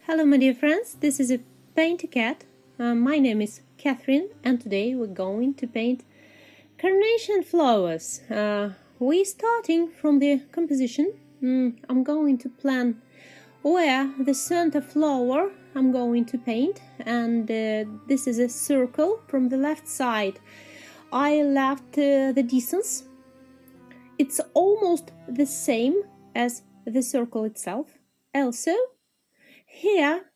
Hello my dear friends, this is a PaintyKat. My name is Catherine and today we're going to paint carnation flowers. We're starting from the composition. I'm going to plan where the center flower I'm going to paint, and this is a circle from the left side. I left the distance. It's almost the same as the circle itself. Also, here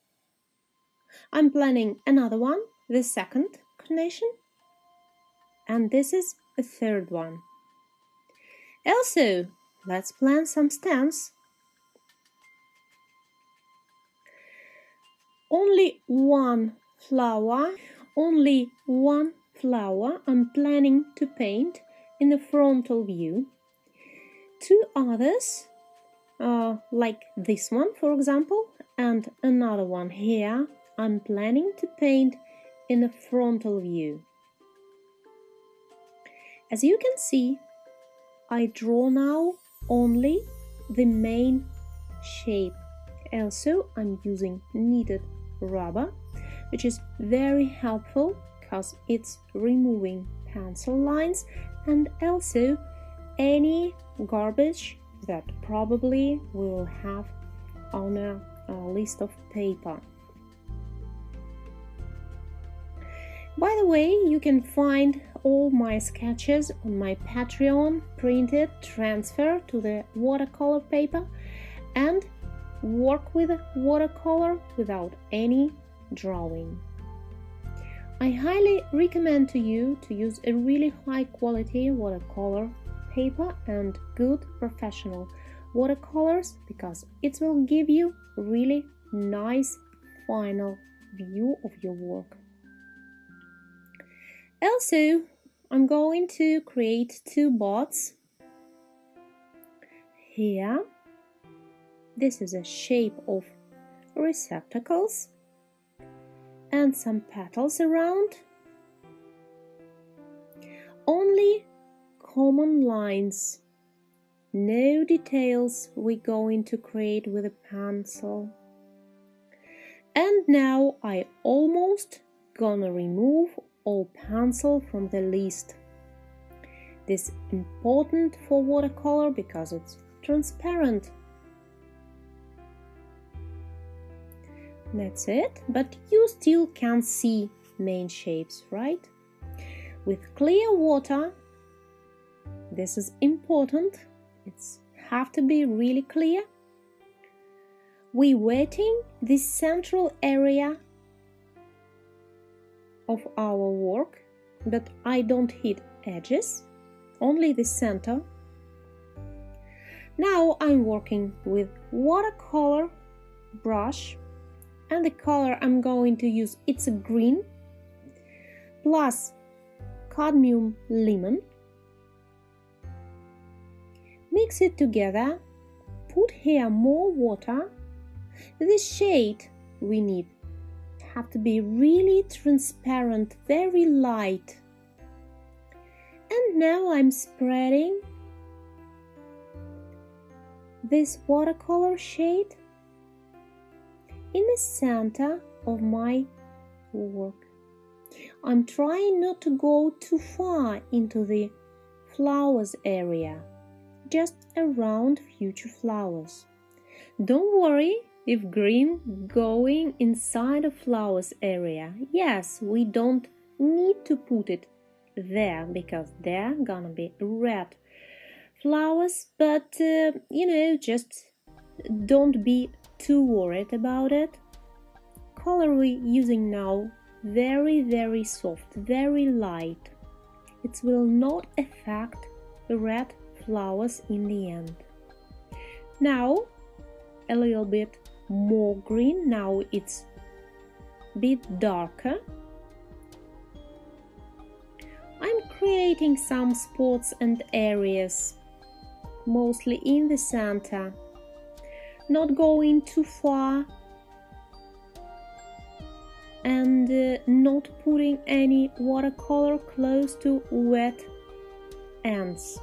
I'm planning another one, the second carnation, and this is the third one. Also, let's plan some stems. Only one flower I'm planning to paint in the frontal view. Two others, like this one for example, and another one here, I'm planning to paint in the frontal view. As you can see, I draw now only the main shape. Also, I'm using kneaded rubber, which is very helpful because it's removing pencil lines and also any garbage that probably we will have on a list of paper. By the way, you can find all my sketches on my Patreon, printed, transfer to the watercolor paper, and work with watercolor without any drawing. I highly recommend to you to use a really high quality watercolor paper and good professional watercolors, because it will give you really nice final view of your work. Also, I'm going to create two bots here. This is a shape of receptacles and some petals around. Only common lines, no details we're going to create with a pencil. And now I almost gonna remove all pencil from the list. This is important for watercolor because it's transparent. That's it, but you still can see main shapes, right? With clear water, this is important, it's have to be really clear. We're wetting the central area of our work, but I don't hit edges, only the center. Now I'm working with watercolor brush, and the color I'm going to use, it's a green plus cadmium lemon. Mix it together, put here more water. The shade we need have to be really transparent, very light. And now I'm spreading this watercolor shade in the center of my work. I'm trying not to go too far into the flowers area, just around future flowers. Don't worry if green going inside the flowers area. Yes, we don't need to put it there because they're gonna be red flowers, but just don't be too worried about it. Color we're using now very soft, very light. It will not affect the red flowers in the end. Now a little bit more green. Now it's a bit darker. I'm creating some spots and areas, mostly in the center, not going too far and not putting any watercolor close to wet ends.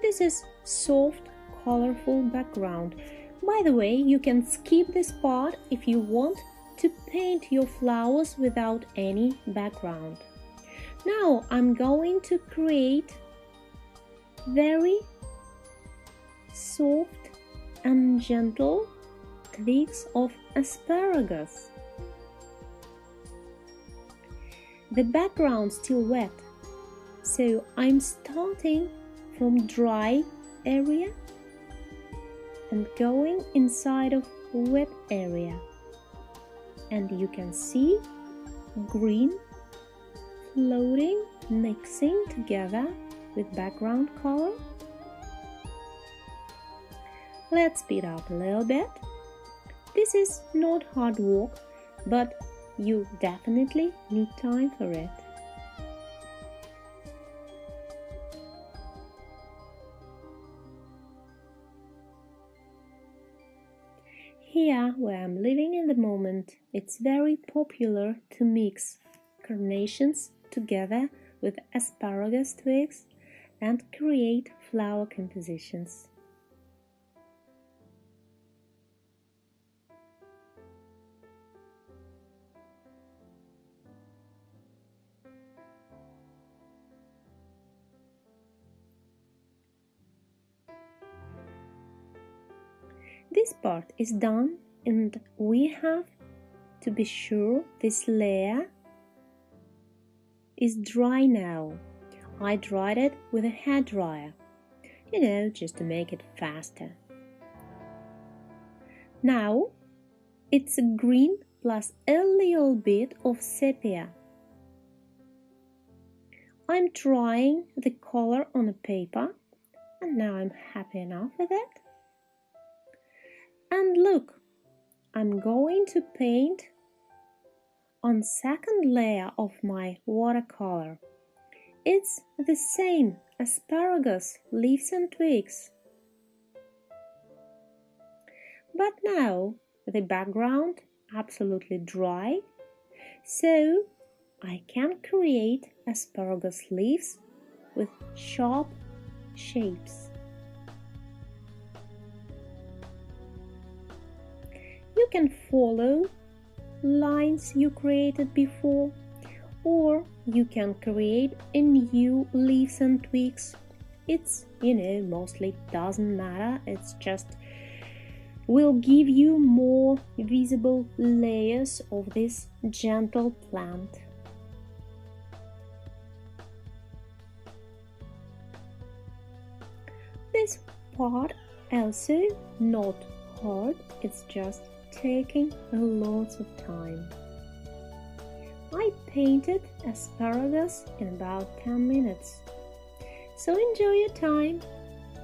This is soft colorful background. By the way, you can skip this part if you want to paint your flowers without any background. Now I'm going to create very soft and gentle twigs of asparagus. The background still wet, so I'm starting from dry area and going inside of wet area, and you can see green floating, mixing together with background color. Let's speed up a little bit. This is not hard work, but you definitely need time for it. Here, where I'm living in the moment, it's very popular to mix carnations together with asparagus twigs and create flower compositions. This part is done, and we have to be sure this layer is dry now. I dried it with a hairdryer, just to make it faster. Now it's green plus a little bit of sepia. I'm trying the color on a paper, and now I'm happy enough with it. And look, I'm going to paint on second layer of my watercolor. It's the same asparagus leaves and twigs. But now the background absolutely dry, so I can create asparagus leaves with sharp shapes. You can follow lines you created before, or you can create a new leaves and twigs. It's, mostly doesn't matter, it's just will give you more visible layers of this gentle plant. This part also not hard, it's just taking a lot of time. I painted asparagus in about 10 minutes. So enjoy your time.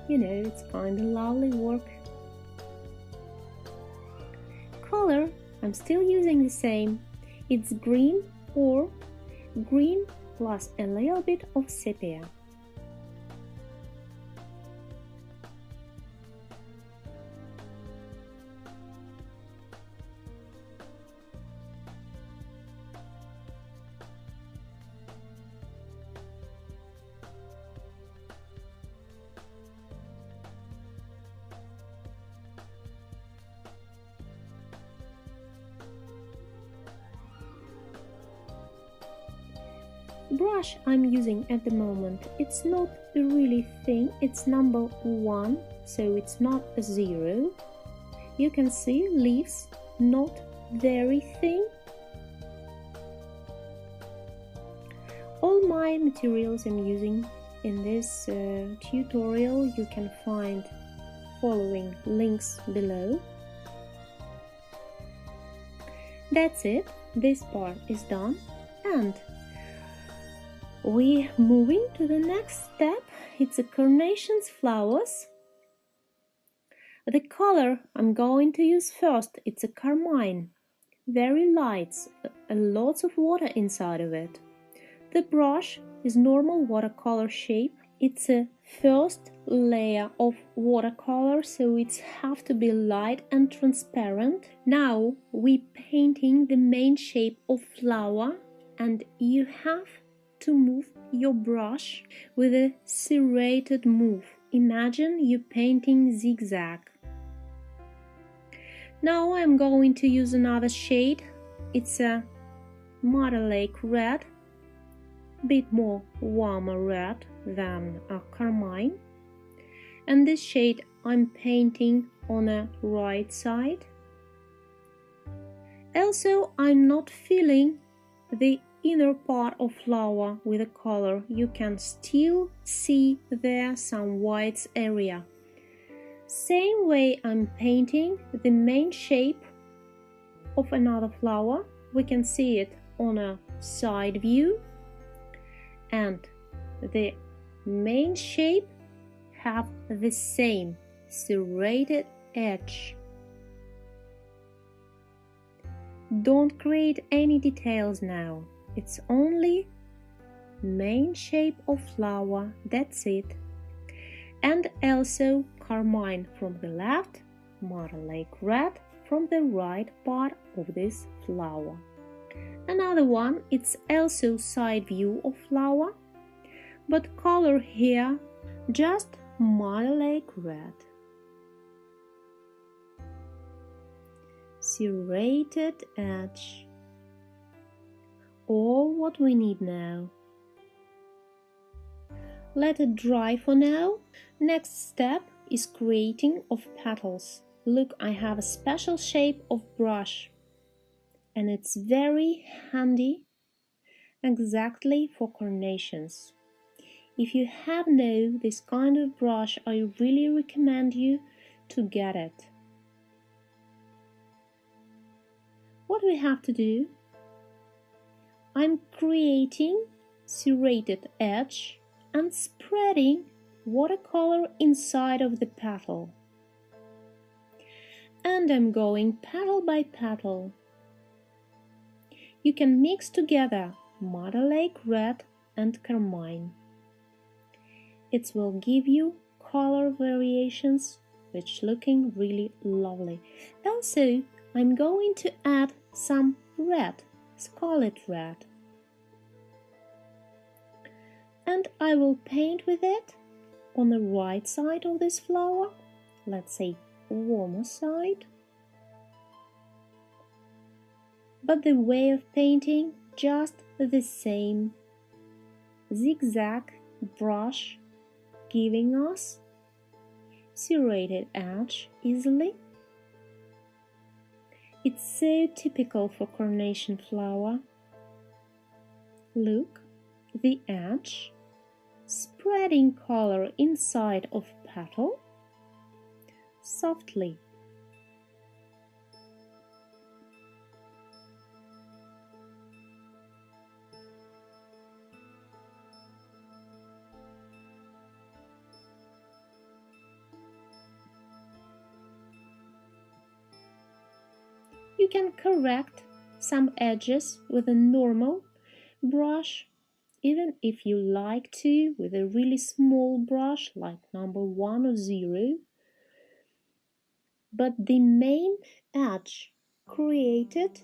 It's kind of lovely work. Color, I'm still using the same. It's green or green plus a little bit of sepia. Brush I'm using at the moment, it's not really thin, it's number 1, so it's not a 0. You can see leaves not very thin. All my materials I'm using in this tutorial you can find following links below. That's it, this part is done, and we're moving to the next step. It's a Carnations flowers. The color I'm going to use first, it's a carmine, very light, lots of water inside of it. The brush is normal watercolor shape. It's a first layer of watercolor, so it's have to be light and transparent. Now we're painting the main shape of flower, and you have to move your brush with a serrated move imagine you painting zigzag. Now I'm going to use another shade. It's a Mother Lake red, a bit more warmer red than a carmine. And this shade I'm painting on the right side. Also, I'm not filling the inner part of flower with a color. You can still see there some white area. Same way I'm painting the main shape of another flower. We can see it on a side view, and the main shape have the same serrated edge. Don't create any details now. It's only main shape of flower, that's it. And also carmine from the left, Mother Lake red from the right part of this flower. Another one, it's also side view of flower, but color here just Mother Lake red. Serrated edge. All what we need now. Let it dry for now. Next step is creating of petals. Look, I have a special shape of brush, and it's very handy exactly for carnations. If you have no this kind of brush, I really recommend you to get it. What we have to do, I'm creating serrated edge and spreading watercolor inside of the petal. And I'm going petal by petal. You can mix together Mother Lake red and carmine. It will give you color variations which looking really lovely. Also, I'm going to add some red, scarlet red. And I will paint with it on the right side of this flower, let's say warmer side. But the way of painting just the same. Zigzag brush giving us serrated edge easily. It's so typical for carnation flower. Look, the edge, spreading color inside of petal, softly. You can correct some edges with a normal brush, even if you like to with a really small brush like number 1 or 0. But the main edge created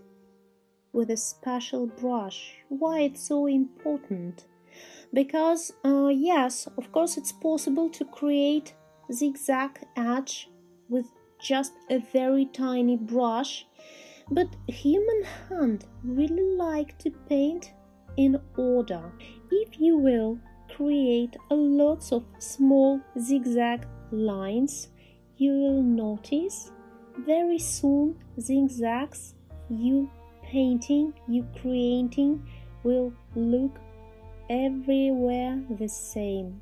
with a special brush. Why it's so important? Because yes, of course it's possible to create zigzag edge with just a very tiny brush, but human hand really like to paint in order. If you will create a lots of small zigzag lines, you will notice very soon zigzags you painting, you creating will look everywhere the same.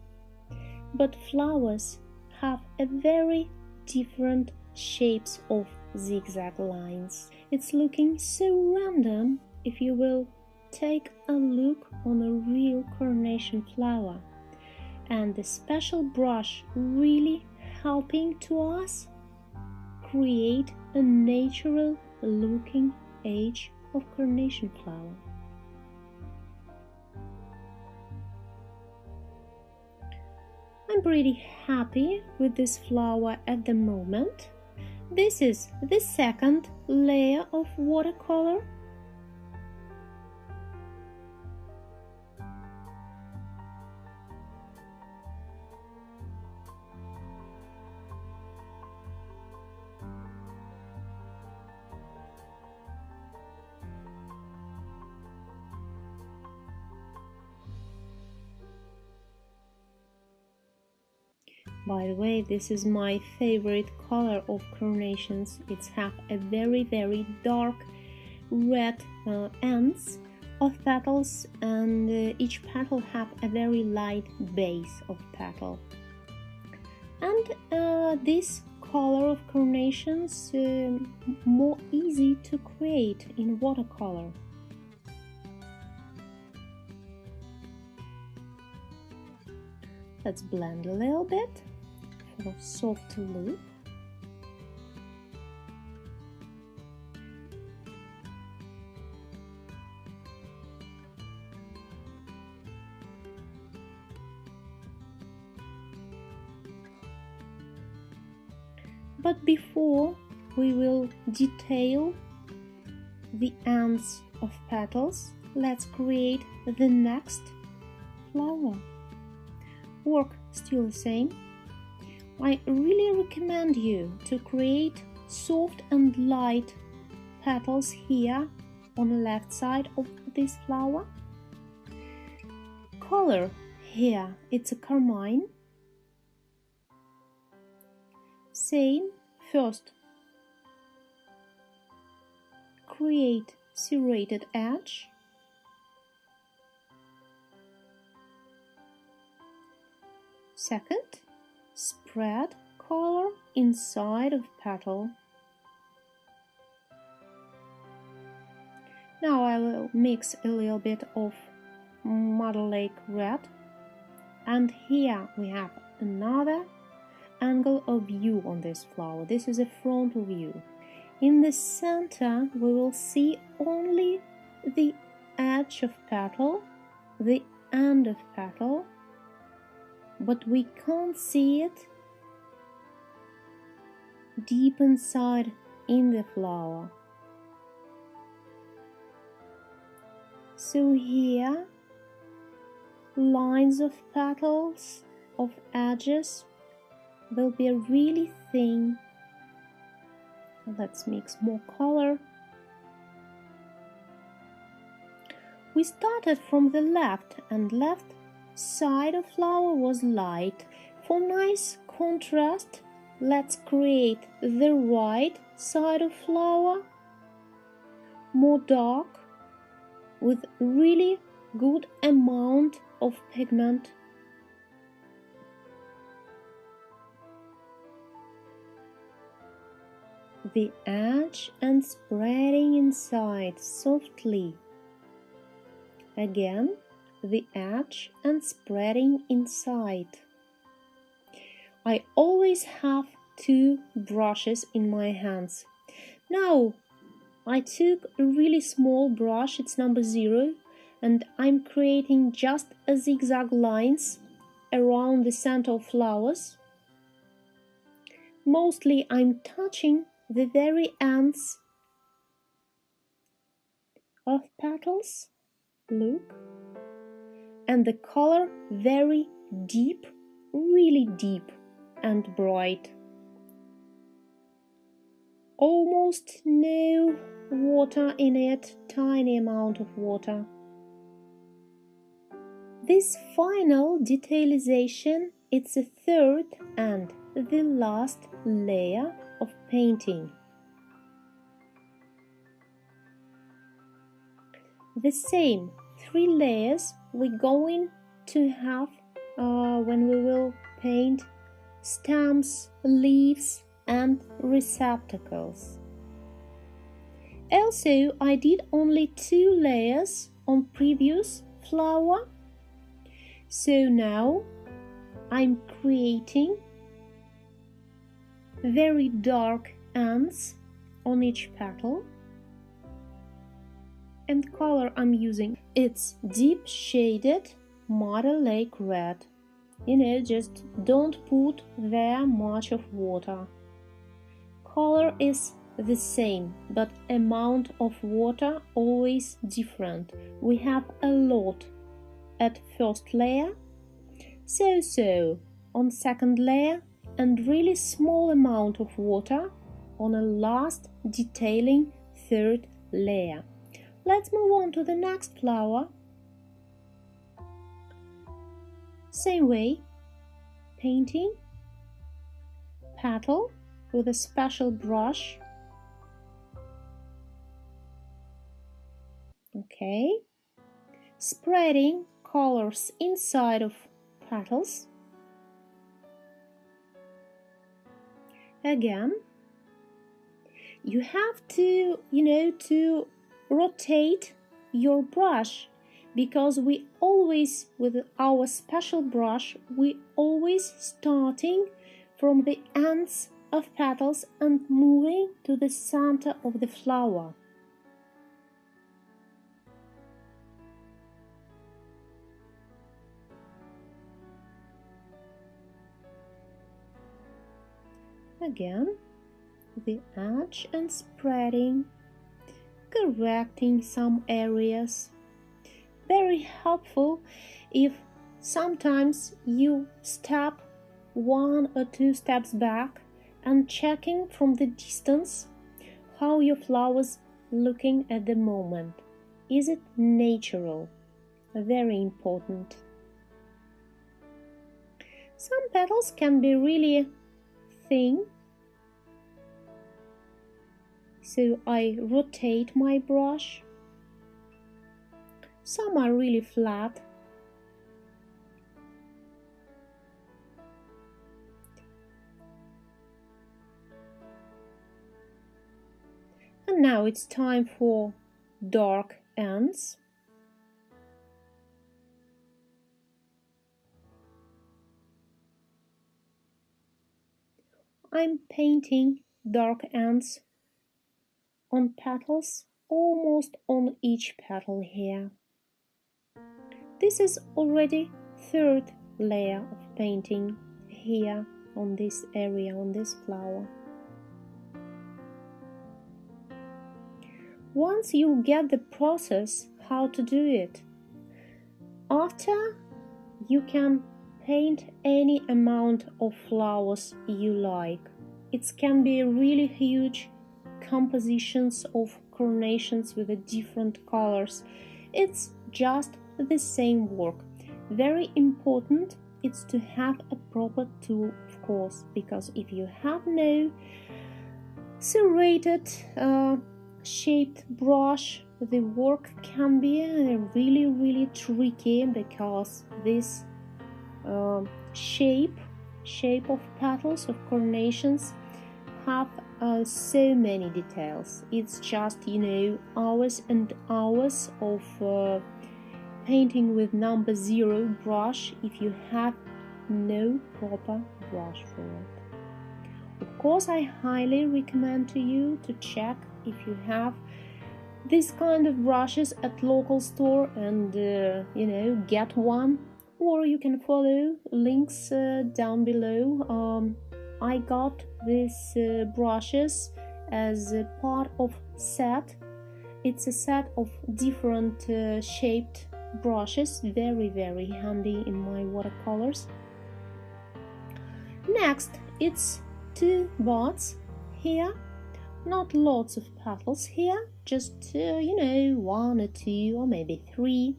But flowers have a very different shapes of zigzag lines. It's looking so random if you will take a look on a real carnation flower, and the special brush really helping to us create a natural looking edge of carnation flower. I'm pretty happy with this flower at the moment. This is the second layer of watercolor. By the way, this is my favorite color of Carnations. It's have a very dark red ends of petals, and each petal have a very light base of petal. And this color of Carnations more easy to create in watercolor. Let's blend a little bit for a soft look. But before we will detail the ends of petals, let's create the next flower. Work still the same. I really recommend you to create soft and light petals here on the left side of this flower. Color here, it's a carmine. Same, first create serrated edge. Second, spread color inside of petal. Now I will mix a little bit of Mother Lake red, and here we have another angle of view on this flower. This is a front view. In the center we will see only the edge of petal, the end of petal, but we can't see it deep inside in the flower. So here lines of petals, of edges will be really thin. Let's mix more color. We started from the left, and left side of flower was light. For nice contrast, let's create the right side of flower more dark with really good amount of pigment. The edge and spreading inside softly. Again, the edge and spreading inside. I always have two brushes in my hands. Now I took a really small brush, it's number 0, and I'm creating just a zigzag lines around the center of flowers. Mostly I'm touching the very ends of petals, look, and the color very deep, really deep and bright. Almost no water in it, tiny amount of water. This final detailization, it's the third and the last layer of painting. The same 3 layers we're going to have when we will paint stems, leaves and receptacles. Also, I did only 2 layers on previous flower, so now I'm creating very dark ends on each petal, and color I'm using, it's deep shaded Mother Lake red. You know, just don't put there much of water. Color is the same, but amount of water always different. We have a lot at first layer, so on second layer, and really small amount of water on a last detailing third layer. Let's move on to the next flower. Same way, painting petal with a special brush. Okay. Spreading colors inside of petals. Again, you have to, to rotate your brush, because we always, with our special brush, we always starting from the ends of petals and moving to the center of the flower. Again, the edge and spreading, correcting some areas. Very helpful if sometimes you step 1 or 2 steps back and checking from the distance how your flowers looking at the moment. Is it natural? Very important. Some petals can be really thin, so I rotate my brush. Some are really flat. And now it's time for dark ends. I'm painting dark ends on petals, almost on each petal here. This is already 3rd layer of painting here on this area, on this flower. Once you get the process how to do it, after you can paint any amount of flowers you like. It can be really huge compositions of carnations with different colors. It's just the same work. Very important is to have a proper tool, of course, because if you have no serrated shaped brush, the work can be really tricky, because this shape of petals of carnations have so many details. It's just hours and hours of painting with number 0 brush if you have no proper brush for it. Of course, I highly recommend to you to check if you have this kind of brushes at local store and get one, or you can follow links down below. I got these brushes as a part of set. It's a set of different shaped brushes, very handy in my watercolors. Next, it's 2 buds here, not lots of petals here, just 1 or 2 or maybe 3.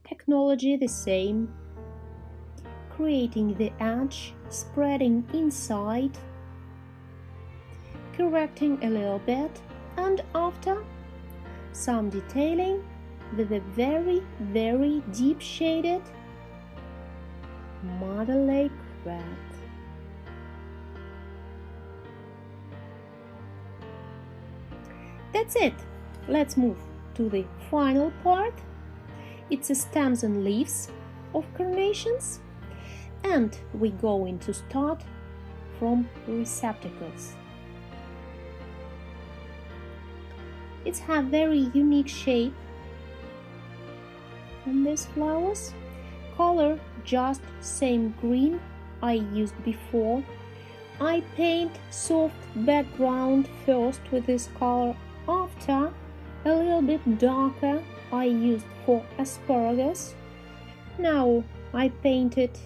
Technology the same, creating the edge, spreading inside, correcting a little bit, and after some detailing with a very deep shaded Mother Lake red. That's it. Let's move to the final part. It's the stems and leaves of carnations, and we're going to start from receptacles. It's have very unique shape on these flowers. Color just same green I used before. I paint soft background first with this color, after a little bit darker I used for asparagus. Now I paint it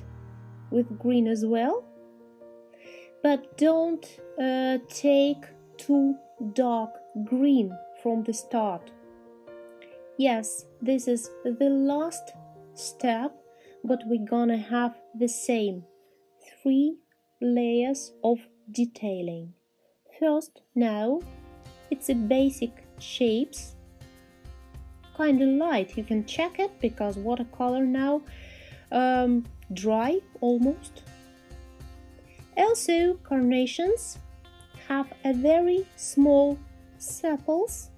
with green as well, but don't take too dark green from the start. Yes, this is the last step, but we're gonna have the same 3 layers of detailing. First, now it's a basic shapes, kind of light. You can check it because watercolor now dry almost. Also, carnations have a very small sepals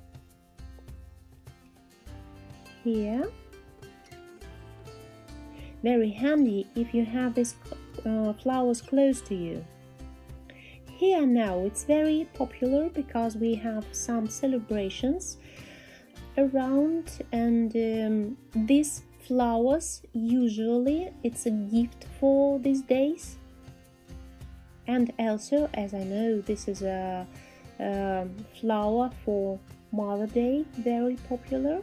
here. Very handy if you have these flowers close to you. Here now it's very popular because we have some celebrations around, and these flowers usually it's a gift for these days. And also, as I know, this is a flower for Mother's Day, very popular.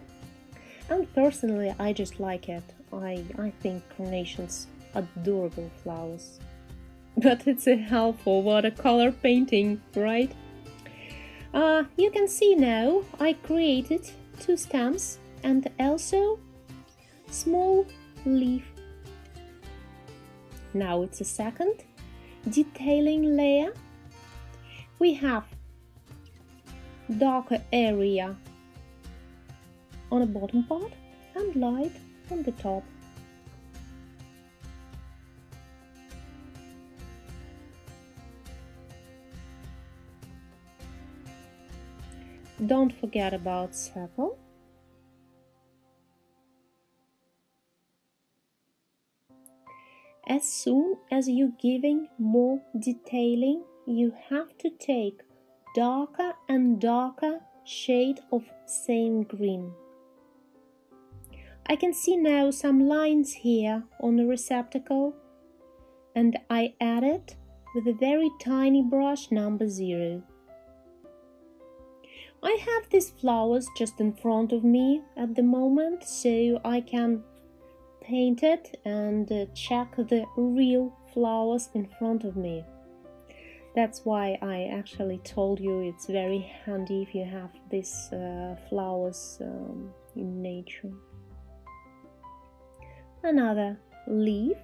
And personally, I just like it. I think carnations adorable flowers. But it's a help for watercolor painting, right? You can see now I created 2 stems and also small leaf. Now it's a second detailing layer. We have darker area on the bottom part and light on the top. Don't forget about sepal. As soon as you're giving more detailing, you have to take darker and darker shade of same green. I can see now some lines here on the receptacle, and I added with a very tiny brush number 0. I have these flowers just in front of me at the moment, so I can paint it and check the real flowers in front of me. That's why I actually told you it's very handy if you have these flowers in nature. Another leaf.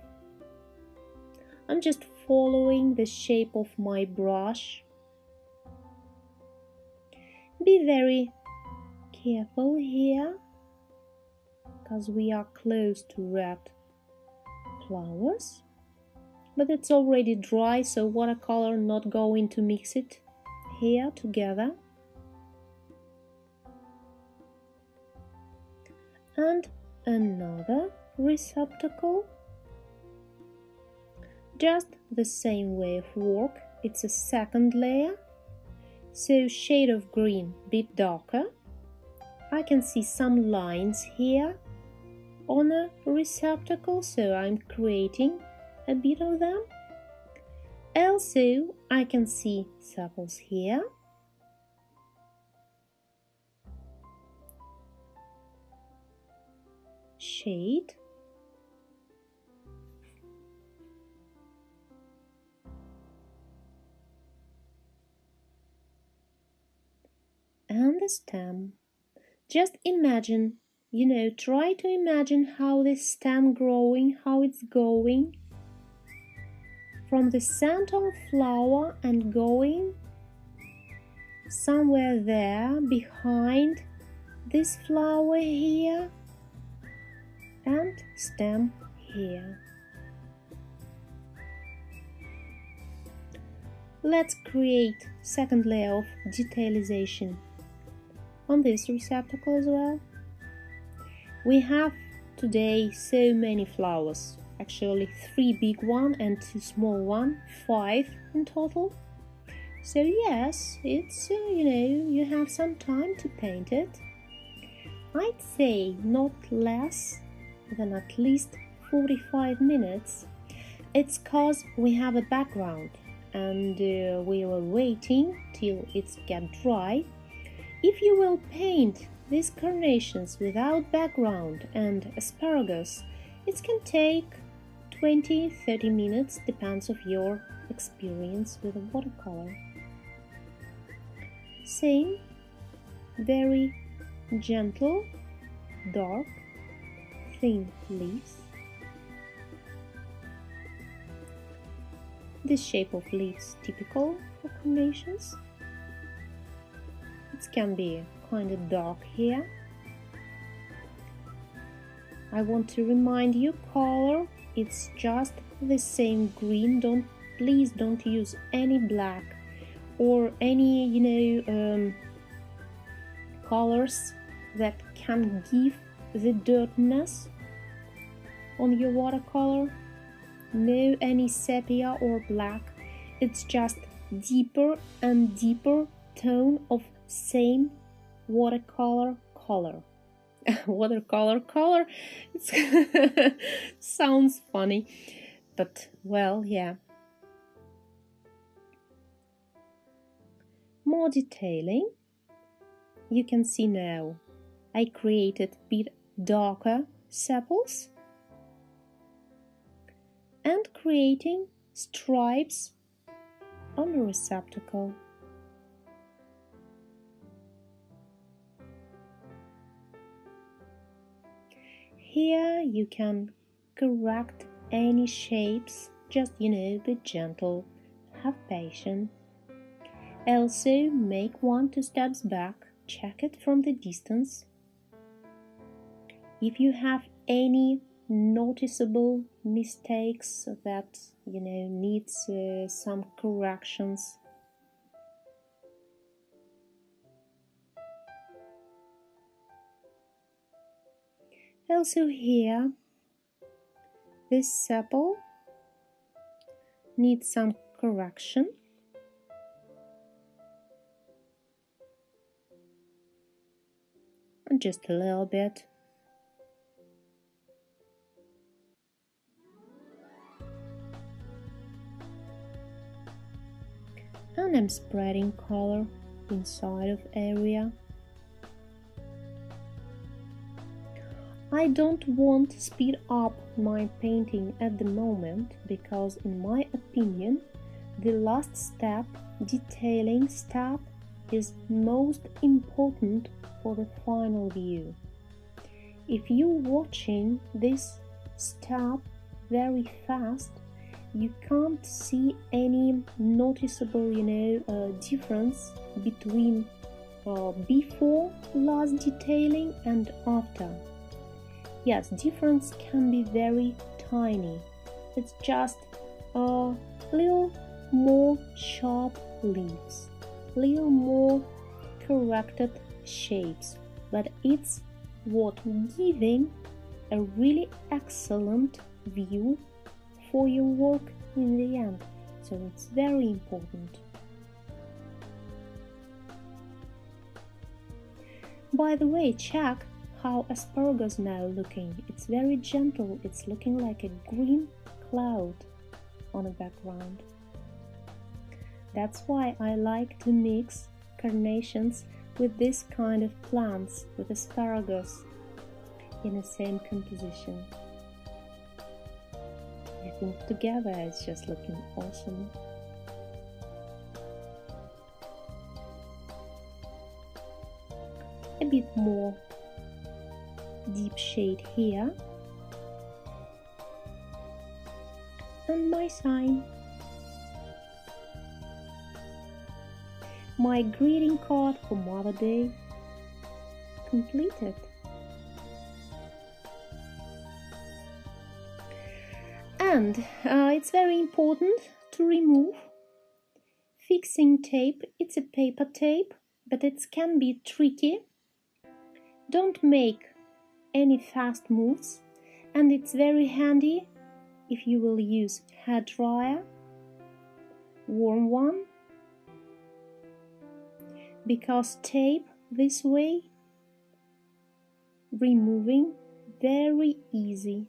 I'm just following the shape of my brush. Be very careful here, because we are close to red flowers. But it's already dry, so watercolor not going to mix it here together. And another receptacle. Just the same way of work. It's a second layer. So shade of green, bit darker. I can see some lines here on a receptacle, so I'm creating a bit of them. Also, I can see sepals here. Shade. And the stem. Just imagine, try to imagine how this stem growing, how it's going from the center of flower and going somewhere there behind this flower here and stem here. Let's create second layer of detailization on this receptacle as well. We have today so many flowers, actually 3 big ones and 2 small ones, 5 in total. So yes, it's you have some time to paint it. I'd say not less than at least 45 minutes. It's cause we have a background and we were waiting till it's get dry. If you will paint these carnations without background and asparagus, it can take 20-30 minutes, depends of your experience with a watercolor. Same, very gentle, dark, thin leaves. The shape of leaves typical for carnations. It can be kind of dark here. I want to remind you, color, it's just the same green. Please don't use any black or any colors that can give the dirtiness on your watercolor. No any sepia or black. It's just deeper and deeper tone of same watercolor color. Watercolor color. It sounds funny, but well, yeah. More detailing. You can see now I created a bit darker sepals and creating stripes on the receptacle. Here you can correct any shapes, just be gentle, have patience. Also make 1-2 steps back, check it from the distance. If you have any noticeable mistakes that needs some corrections, also here this sepal needs some correction. Just a little bit. And I'm spreading color inside of area. I don't want to speed up my painting at the moment because in my opinion the last step, detailing step, is most important for the final view. If you're watching this step very fast, you can't see any noticeable difference between before last detailing and after. Yes, difference can be very tiny. It's just a little more sharp leaves, little more corrected shapes, but it's what giving a really excellent view for your work in the end. So it's very important. By the way, check how asparagus now looking. It's very gentle. It's looking like a green cloud on a background. That's why I like to mix carnations with this kind of plants, with asparagus in the same composition. I think together it's just looking awesome. A bit more deep shade here. And my sign. My greeting card for Mother's Day completed. And it's very important to remove fixing tape. It's a paper tape, but it can be tricky. Don't make any fast moves, and it's very handy if you will use hair dryer, warm one, because tape this way removing very easy.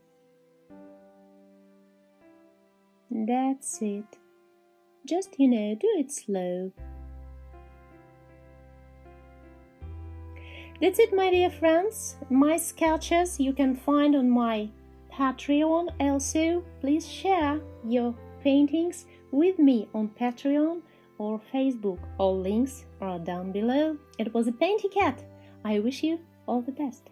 That's it. Just do it slow. That's it, my dear friends. My sketches you can find on my Patreon. Also, please share your paintings with me on Patreon or Facebook. All links are down below. It was a PaintyKat. I wish you all the best.